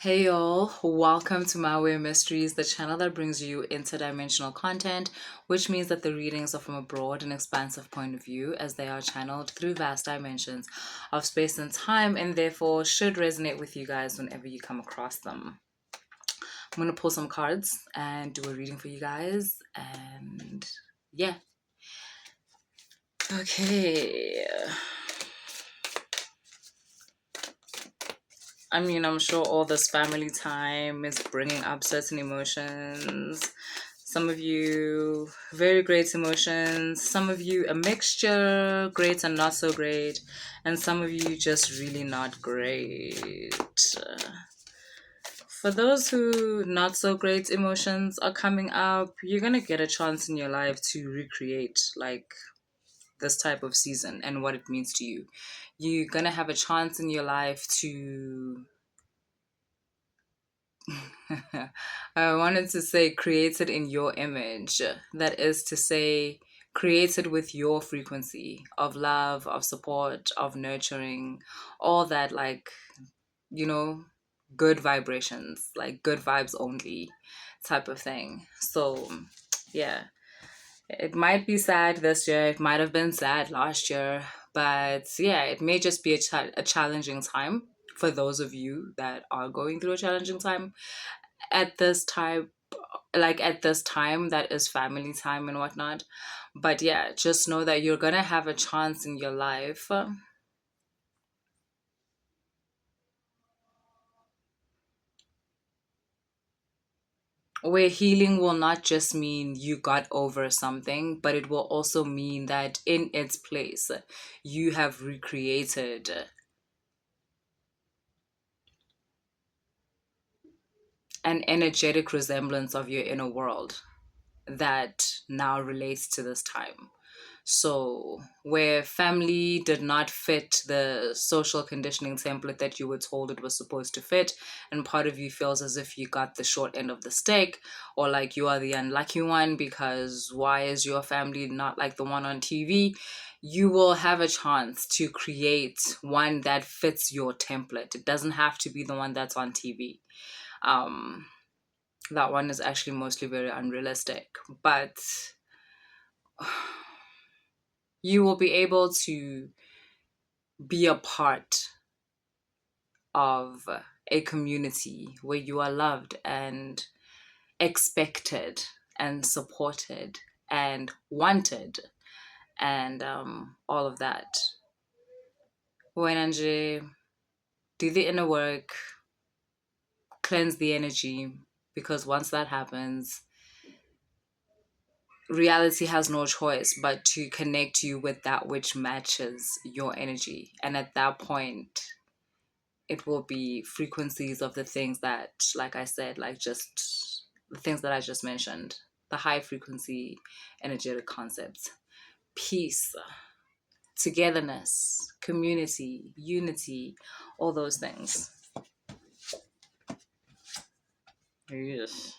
Hey y'all, welcome to My Way Mysteries, the channel that brings you interdimensional content, which means that the readings are from a broad and expansive point of view as they are channeled through vast dimensions of space and time and therefore should resonate with you guys whenever you come across them. I'm going to pull some cards and do a reading for you guys and yeah. Okay. I'm sure all this family time is bringing up certain emotions. Some of you, very great emotions. Some of you, a mixture, great and not so great. And some of you, just really not great. For those who not so great emotions are coming up, you're going to get a chance in your life to recreate like this type of season and what it means to you. You're going to have a chance in your life to I wanted to say created in your image. That is to say, created with your frequency of love, of support, of nurturing, all that, like, you know, good vibrations, like good vibes only type of thing. So, yeah, it might be sad this year, it might have been sad last year, but yeah, it may just be a challenging time for those of you that are going through a challenging time at this time, like at this time that is family time and whatnot. But yeah, just know that you're gonna have a chance in your life where healing will not just mean you got over something, but it will also mean that in its place you have recreated an energetic resemblance of your inner world that now relates to this time. So, where family did not fit the social conditioning template that you were told it was supposed to fit, and part of you feels as if you got the short end of the stick, or like you are the unlucky one because why is your family not like the one on TV? You will have a chance to create one that fits your template. It doesn't have to be the one that's on TV. Um, that one is actually mostly very unrealistic, but you will be able to be a part of a community where you are loved and expected and supported and wanted and all of that. Wenanje, do the inner work, cleanse the energy, because once that happens, reality has no choice but to connect you with that which matches your energy. And at that point, it will be frequencies of the things that, like I said, like just the things that I just mentioned, the high frequency energetic concepts, peace, togetherness, community, unity, all those things. Yes.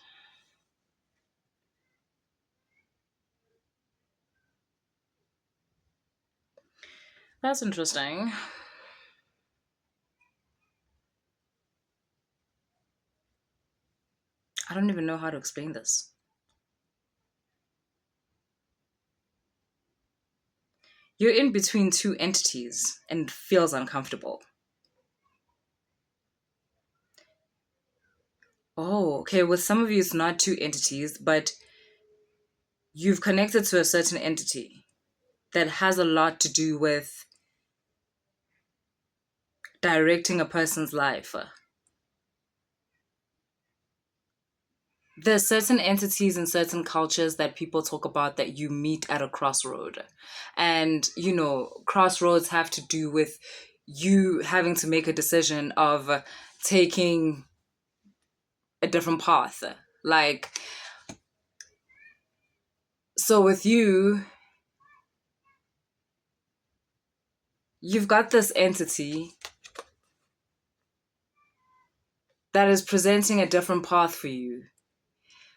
That's interesting. I don't even know how to explain this. You're in between two entities and it feels uncomfortable. Oh, okay. With some of you, it's not two entities, but you've connected to a certain entity that has a lot to do with directing a person's life. There's certain entities and certain cultures that people talk about that you meet at a crossroad. And, crossroads have to do with you having to make a decision of taking a different path. Like, so with you, you've got this entity that is presenting a different path for you.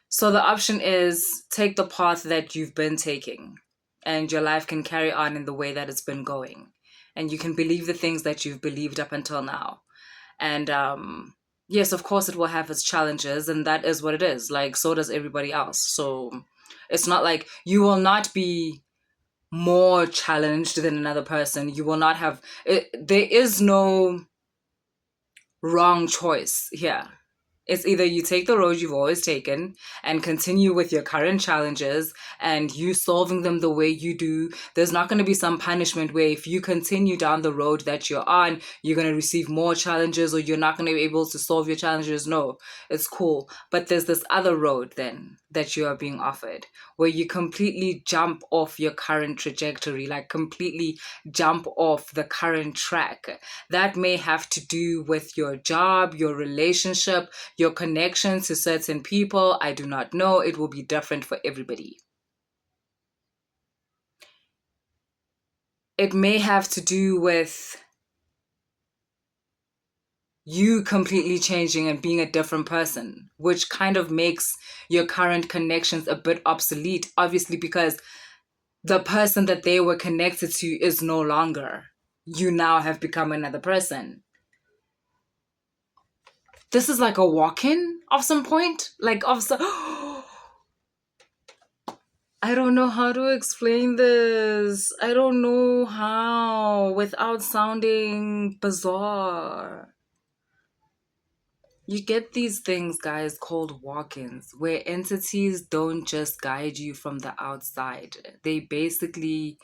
So the option is take the path that you've been taking and your life can carry on in the way that it's been going. And you can believe the things that you've believed up until now. And Yes, of course it will have its challenges, and that is what it is. Like, so does everybody else. So it's not like you will not be more challenged than another person. You will not have it, there is no wrong choice here. It's either you take the road you've always taken and continue with your current challenges and you solving them the way you do. There's not going to be some punishment where if you continue down the road that you're on, you're going to receive more challenges or you're not going to be able to solve your challenges. No, it's cool. But there's this other road then that you are being offered where you completely jump off your current trajectory, like completely jump off the current track. That may have to do with your job, your relationship, your connection to certain people. I do not know. It will be different for everybody. It may have to do with you completely changing and being a different person, which kind of makes your current connections a bit obsolete, obviously, because the person that they were connected to is no longer. You now have become another person. This is like a walk-in of some point, like of some. I don't know how to explain this. I don't know how without sounding bizarre. You get these things, guys, called walk-ins, where entities don't just guide you from the outside. They basically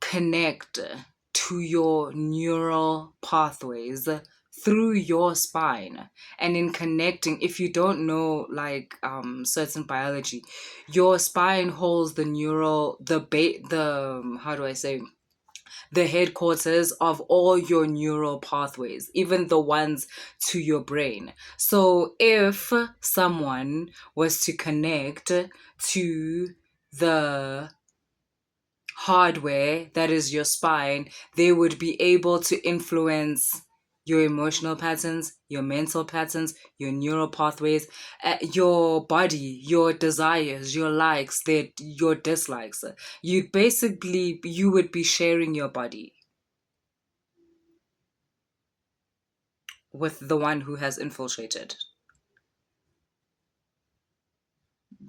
connect to your neural pathways through your spine. And in connecting, if you don't know like certain biology, your spine holds the neural the how do I say, the headquarters of all your neural pathways, even the ones to your brain. So if someone was to connect to the hardware that is your spine, they would be able to influence your emotional patterns, your mental patterns, your neural pathways, your body, your desires, your likes, your dislikes. You would be sharing your body with the one who has infiltrated.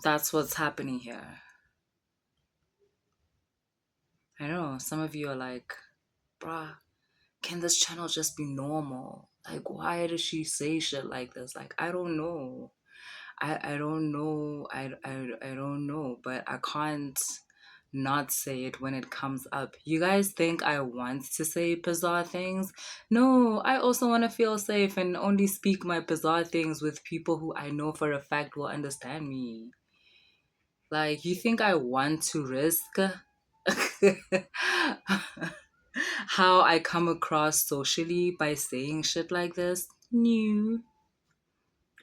That's what's happening here. I know some of you are like, bruh, can this channel just be normal? Like, why does she say shit like this? Like, I don't know. I don't know. I don't know. But I can't not say it when it comes up. You guys think I want to say bizarre things? No, I also want to feel safe and only speak my bizarre things with people who I know for a fact will understand me. Like, you think I want to risk how I come across socially by saying shit like this? No.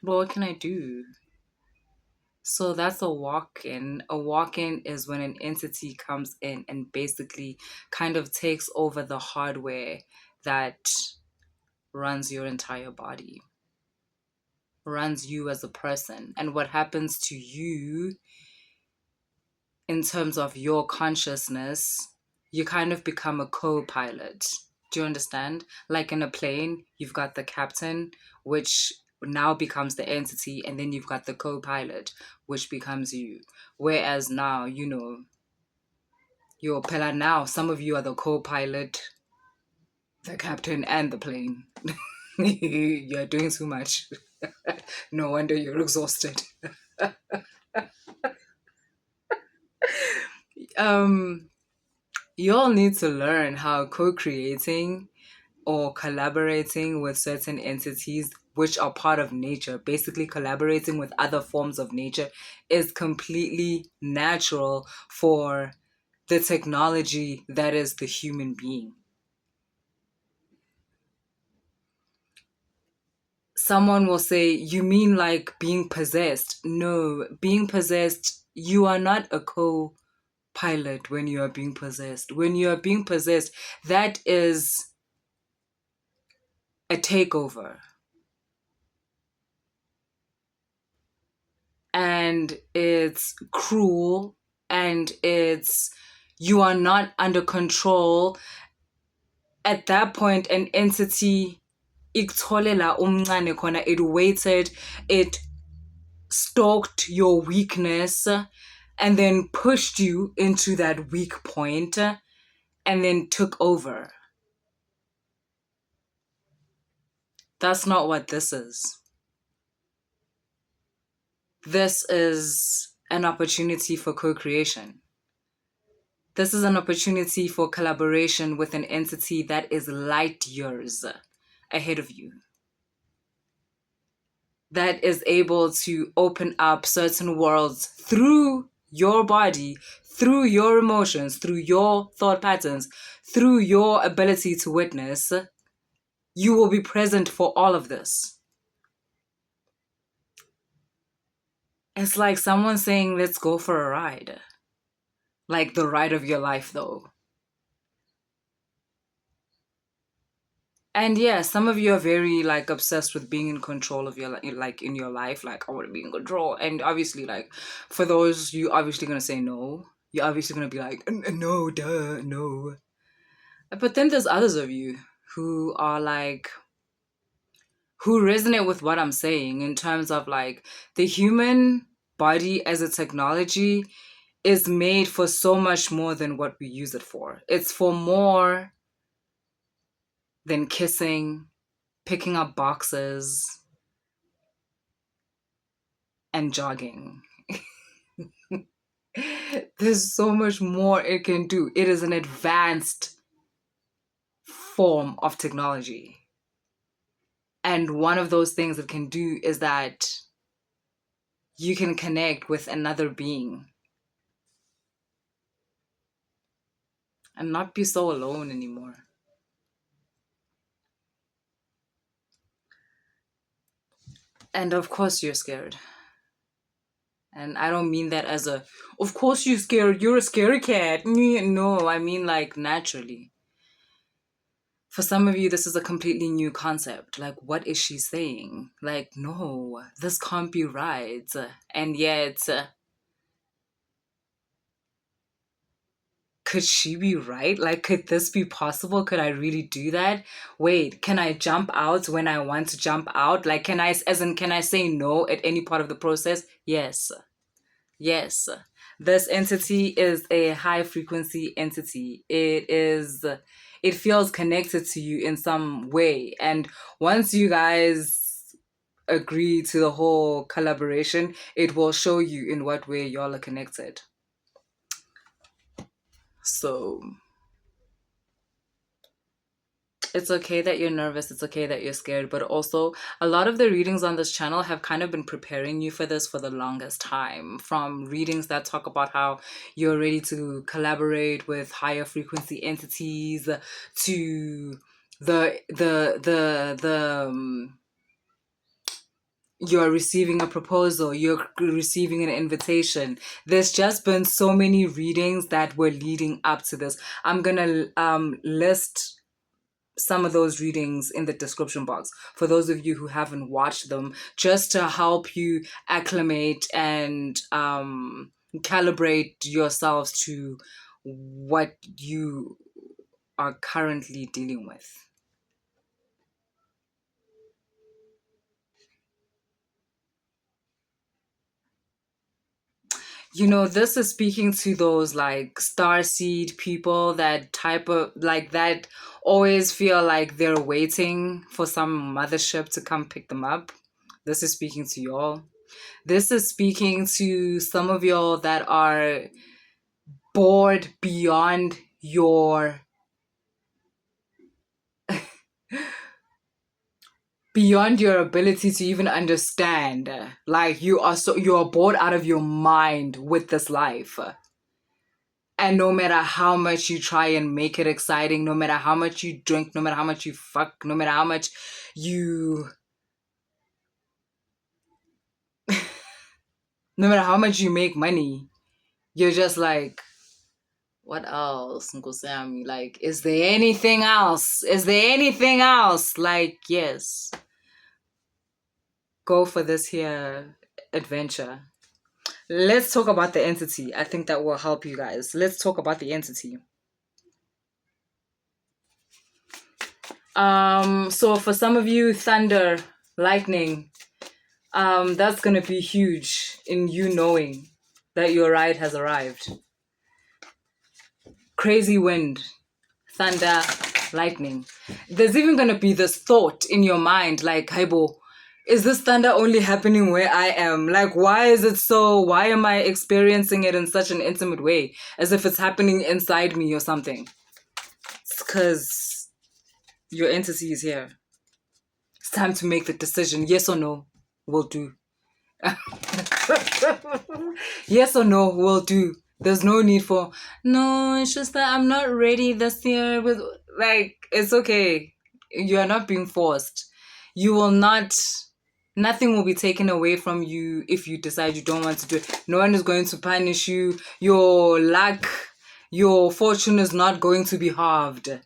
But what can I do? So that's a walk-in. A walk-in is when an entity comes in and basically kind of takes over the hardware that runs your entire body, runs you as a person. And what happens to you in terms of your consciousness, you kind of become a co-pilot. Do you understand? Like in a plane, you've got the captain, which now becomes the entity, and then you've got the co-pilot, which becomes you. Whereas now, you're pillar now. Some of you are the co-pilot, the captain, and the plane. You're doing too much. No wonder you're exhausted. um you all need to learn how co-creating or collaborating with certain entities which are part of nature, basically collaborating with other forms of nature, is completely natural for the technology that is the human being. Someone will say, you mean like being possessed? No, being possessed, you are not a co-pilot when you are being possessed. When you are being possessed, that is a takeover. And it's cruel and you are not under control. At that point, an entity ikutholela umncane khona, it waited, it stoked your weakness and then pushed you into that weak point and then took over. That's not what this is. This is an opportunity for co-creation. This is an opportunity for collaboration with an entity that is light years ahead of you, that is able to open up certain worlds through your body, through your emotions, through your thought patterns, through your ability to witness. You will be present for all of this. It's like someone saying, let's go for a ride. Like the ride of your life, though. And yeah, some of you are very like obsessed with being in control of your like in your life. Like, I want to be in control. And obviously, like, for those, you obviously gonna say no. You're obviously gonna be like, no, duh, no. But then there's others of you who are like, who resonate with what I'm saying in terms of like the human body as a technology is made for so much more than what we use it for. It's for more than kissing, picking up boxes, and jogging. There's so much more it can do. It is an advanced form of technology. And one of those things it can do is that you can connect with another being and not be so alone anymore. And of course you're scared. And I don't mean that as a, of course you're scared, you're a scary cat. No, I mean like naturally. For some of you, this is a completely new concept. Like, what is she saying? Like, no, this can't be right. And yet, could she be right? Like, could this be possible? Could I really do that? Wait, can I jump out when I want to jump out? Like, can I say no at any part of the process? Yes. Yes. This entity is a high frequency entity. It feels connected to you in some way. And once you guys agree to the whole collaboration, it will show you in what way y'all are connected. So it's okay that you're nervous, it's okay that you're scared, but also a lot of the readings on this channel have kind of been preparing you for this for the longest time. From readings that talk about how you're ready to collaborate with higher frequency entities, to you're receiving a proposal, you're receiving an invitation. There's just been so many readings that were leading up to this. I'm gonna list some of those readings in the description box for those of you who haven't watched them, just to help you acclimate and calibrate yourselves to what you are currently dealing with. You know, this is speaking to those like starseed people that type of like that always feel like they're waiting for some mothership to come pick them up. This is speaking to y'all. This is speaking to some of y'all that are bored beyond your ability to even understand. Like you're bored out of your mind with this life. And no matter how much you try and make it exciting, no matter how much you drink, no matter how much you fuck, no matter how much you no matter how much you make money, you're just like, what else, Uncle Sammy? Like, is there anything else? Is there anything else? Like, yes. Go for this here adventure. Let's talk about the entity. I think that will help you guys. Let's talk about the entity. So for some of you, thunder, lightning, that's gonna be huge in you knowing that your ride has arrived. Crazy wind, thunder, lightning. There's even gonna be this thought in your mind like, Haibo, is this thunder only happening where I am? Like, why is it so? Why am I experiencing it in such an intimate way? As if it's happening inside me or something. It's because your entity is here. It's time to make the decision. Yes or no, will do. Yes or no, will do. There's no need for, no, it's just that I'm not ready this year. With like, it's okay. You are not being forced. You will not, nothing will be taken away from you if you decide you don't want to do it. No one is going to punish you. Your luck, your fortune is not going to be halved.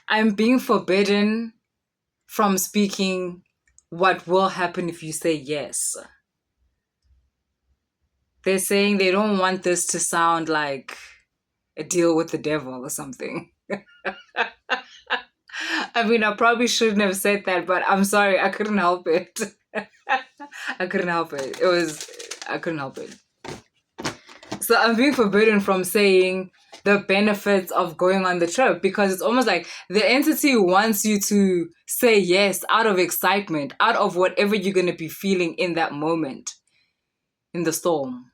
I'm being forbidden from speaking what will happen if you say yes. They're saying they don't want this to sound like a deal with the devil or something. I mean, I probably shouldn't have said that, but I'm sorry, I couldn't help it. I couldn't help it. I couldn't help it. So I'm being forbidden from saying the benefits of going on the trip because it's almost like the entity wants you to say yes out of excitement, out of whatever you're going to be feeling in that moment in the storm.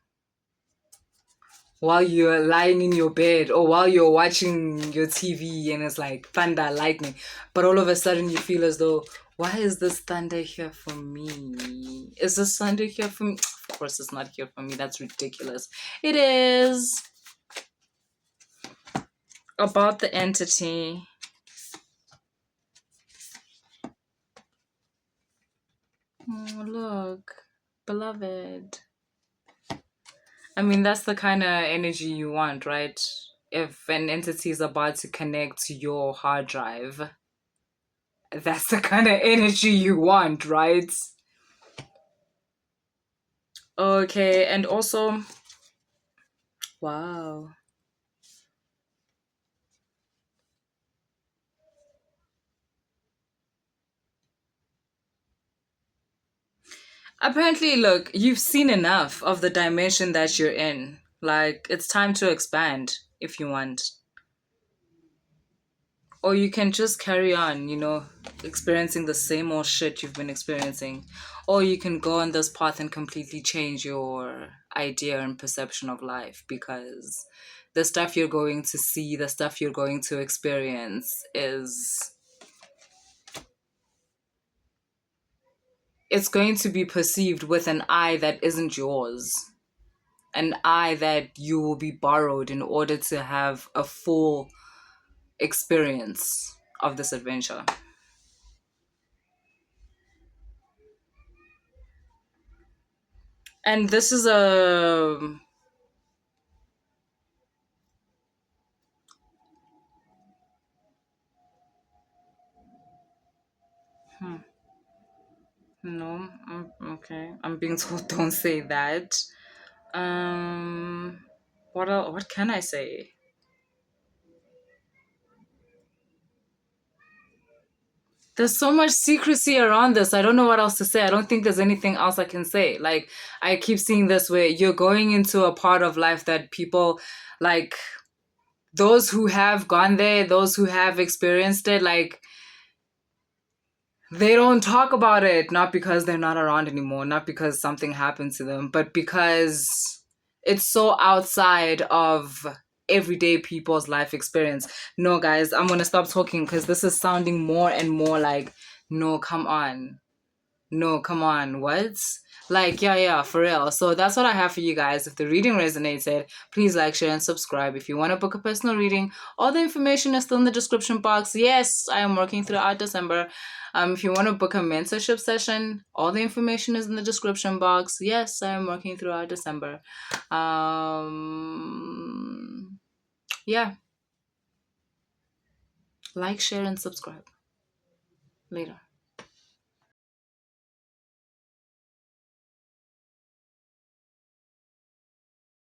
While you're lying in your bed or while you're watching your TV and it's like thunder, lightning, but all of a sudden you feel as though, why is this thunder here for me? Is this thunder here for me? Of course it's not here for me. That's ridiculous. It is. About the entity. Oh, look, beloved. I mean, that's the kind of energy you want, right? If an entity is about to connect to your hard drive, that's the kind of energy you want, right? Okay, and also, wow. Apparently, look, you've seen enough of the dimension that you're in. Like, it's time to expand if you want. Or you can just carry on, experiencing the same old shit you've been experiencing. Or you can go on this path and completely change your idea and perception of life because the stuff you're going to see, the stuff you're going to experience it's going to be perceived with an eye that isn't yours. An eye that you will be borrowed in order to have a full experience of this adventure. And this is a no, okay. I'm being told don't say that. Um, what else, what can I say? There's so much secrecy around this. I don't know what else to say. I don't think there's anything else I can say. Like, I keep seeing this where you're going into a part of life that people, like, those who have gone there, those who have experienced it, like, they don't talk about it, not because they're not around anymore, not because something happened to them, but because it's so outside of everyday people's life experience. No, guys, I'm going to stop talking because this is sounding more and more like, no, come on. No, come on. What? Like, yeah, for real. So that's what I have for you guys. If the reading resonated, please like, share, and subscribe. If you want to book a personal reading, all the information is still in the description box. Yes, I am working throughout December. If you want to book a mentorship session, all the information is in the description box. Yes, I am working throughout December. Yeah. Like, share, and subscribe. Later.